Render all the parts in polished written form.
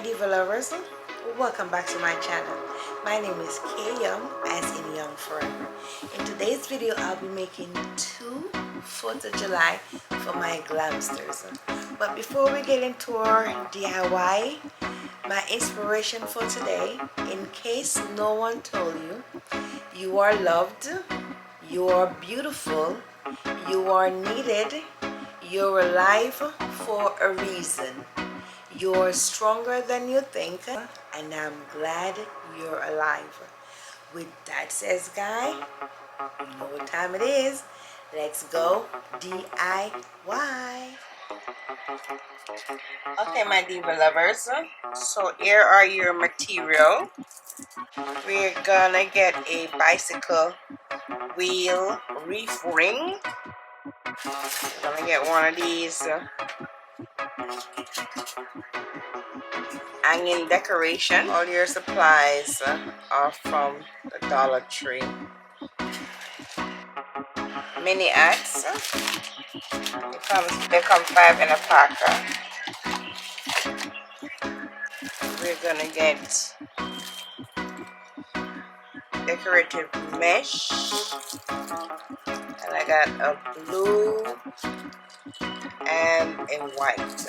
diva lovers, welcome back to my channel. My name is K Young, as in Young Forever. In today's video I'll be making 2 4th of July for my glamsters. But before we get into our DIY, my inspiration for today, in case no one told you, you are loved, you are beautiful, you are needed, you're alive for a reason. You're stronger than you think, and I'm glad you're alive. With that says, guy, you know what time it is. Let's go DIY. Okay, my diva lovers, so here are your material. We're gonna get a bicycle wheel wreath ring. We're gonna get one of these hanging decoration. All your supplies are from the Dollar Tree. Mini hats. They come 5 in a packer. We're gonna get decorative mesh, and I got a blue and a white.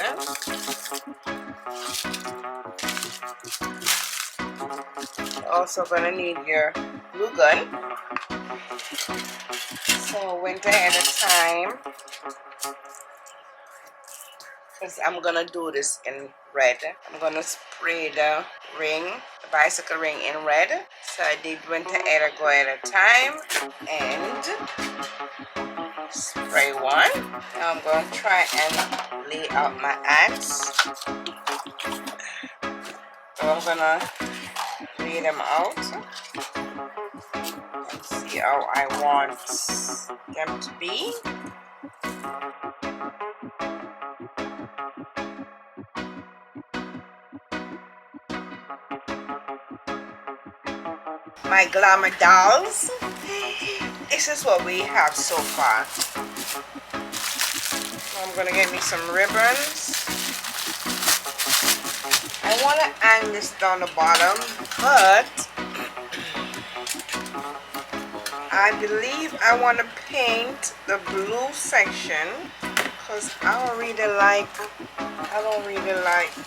You're also gonna need your glue gun. So winter at a time, because I'm gonna do this in red. I'm gonna spray the ring, the bicycle ring, in red. So I did winter at a go at a time and spray one. Now I'm going to try and lay out my axe. So I'm gonna lay them out and see how I want them to be. My glamour dolls. This is what we have so far. So I'm gonna get me some ribbons. I want to hang this down the bottom, but I believe I want to paint the blue section because I don't really like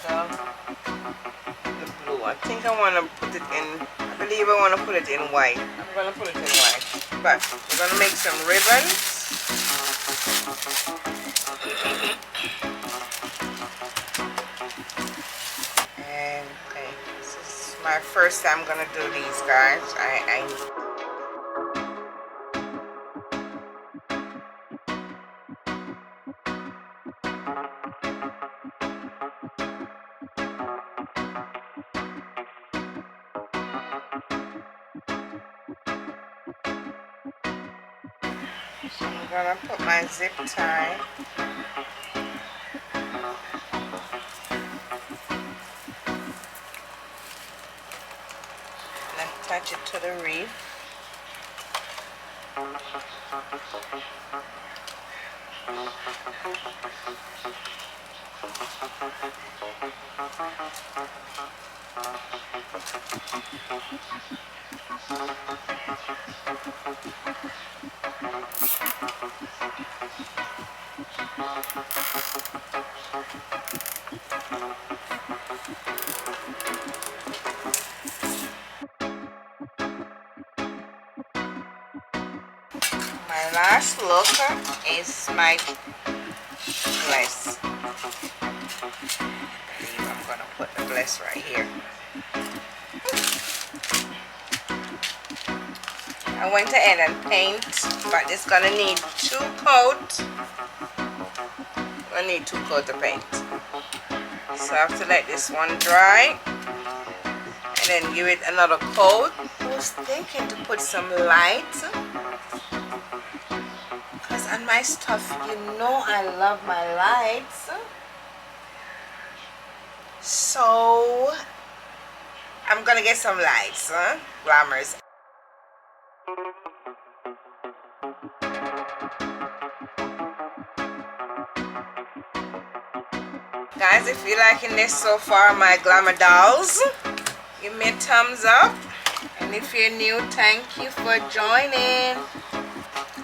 the blue. I think I want to put it in, I believe I want to put it in white. I'm going to put it in white, but we're going to make some ribbons. And okay, this is my first time going to do these, guys. So I'm gonna put my zip tie and attach it to the wreath. My last look is my bless. I'm gonna put the bless right here. I went ahead and paint, but it's gonna need 2 coats. I need 2 coats of paint. So I have to let this one dry and then give it another coat. I was thinking to put some light, because on my stuff, you know I love my lights. So I'm gonna get some lights, glamours. Guys, if you're liking this so far, my glamour dolls, give me a thumbs up. And if you're new, thank you for joining.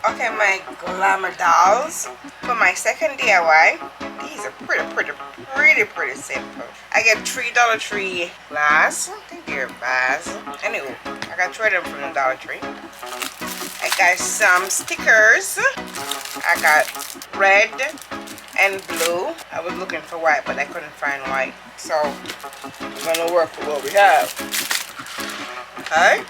Okay, my glamour dolls, for my second DIY, these are pretty simple. I get $3 Tree glass. I think they're vase. Anyway, I got 3 of them from the Dollar Tree. I got some stickers. I got red and blue. I was looking for white, but I couldn't find white. So, I'm gonna work with what we have. Okay?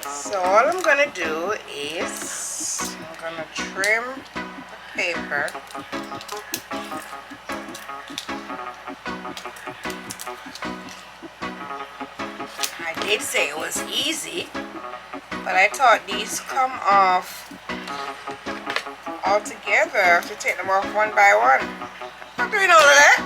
So all I'm gonna do is I'm gonna trim the paper. I did say it was easy, but I thought these come off all together. I have to take them off one by one. I'm doing all of that.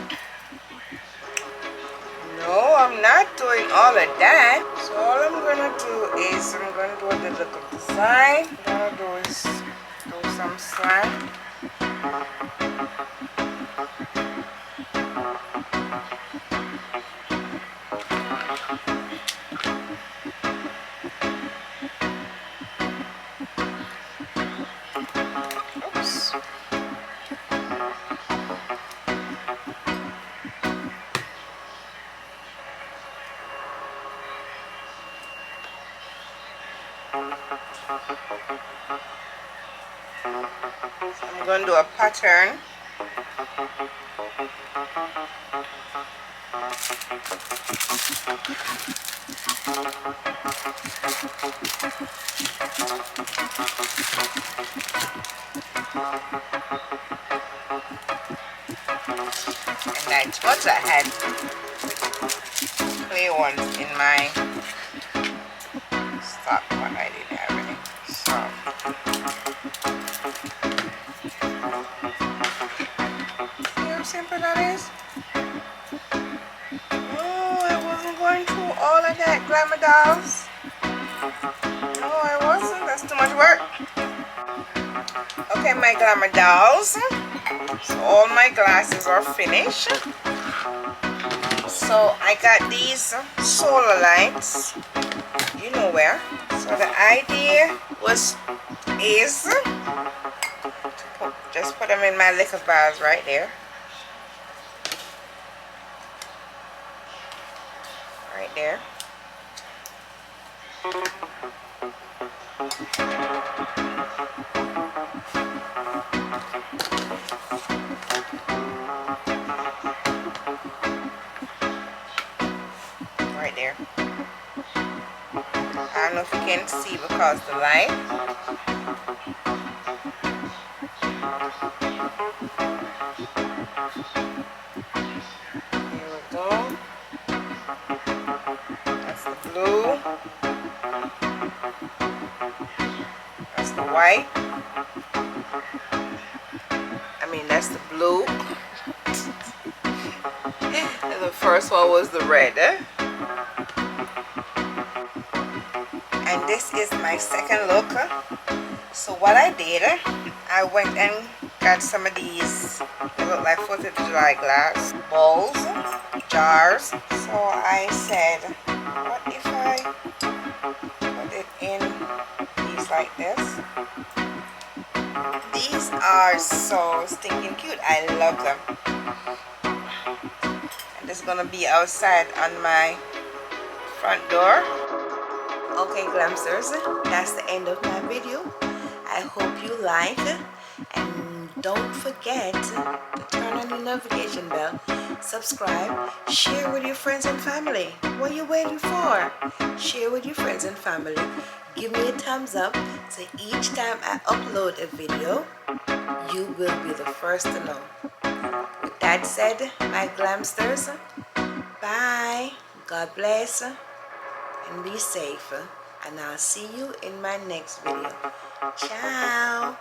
No, I'm not doing all of that. So all I'm gonna do is I'm gonna do a little design. What I'm gonna do is do some slime. Oops. I'm going to do a pattern. And I thought I had clay ones in my stock, but I didn't have any. So see how simple that is? Oh, I wasn't going through all of that, glamour dolls. No, I wasn't. That's too much work. Okay, my glamour dolls. So all my glasses are finished. So I got these solar lights. You know where. So the idea is to just put them in my liquor bars right there. Right there. Right there. I don't know if you can see because the light. Here we go. That's the blue. That's the white. I mean, that's the blue. And the first one was the red. And this is my second look. So what I did, I went and got some of these, they look like 4th of July glass bowls, jars. So I said, what if I put it in these like this? These are so stinking cute. I love them. And it's gonna be outside on my front door. Okay, Glamsters, that's the end of my video. I hope you like, and don't forget to turn on your notification bell, subscribe, share with your friends and family. What are you waiting for? Share with your friends and family. Give me a thumbs up so each time I upload a video, you will be the first to know. With that said, my Glamsters, bye. God bless and be safe. And I'll see you in my next video. Ciao.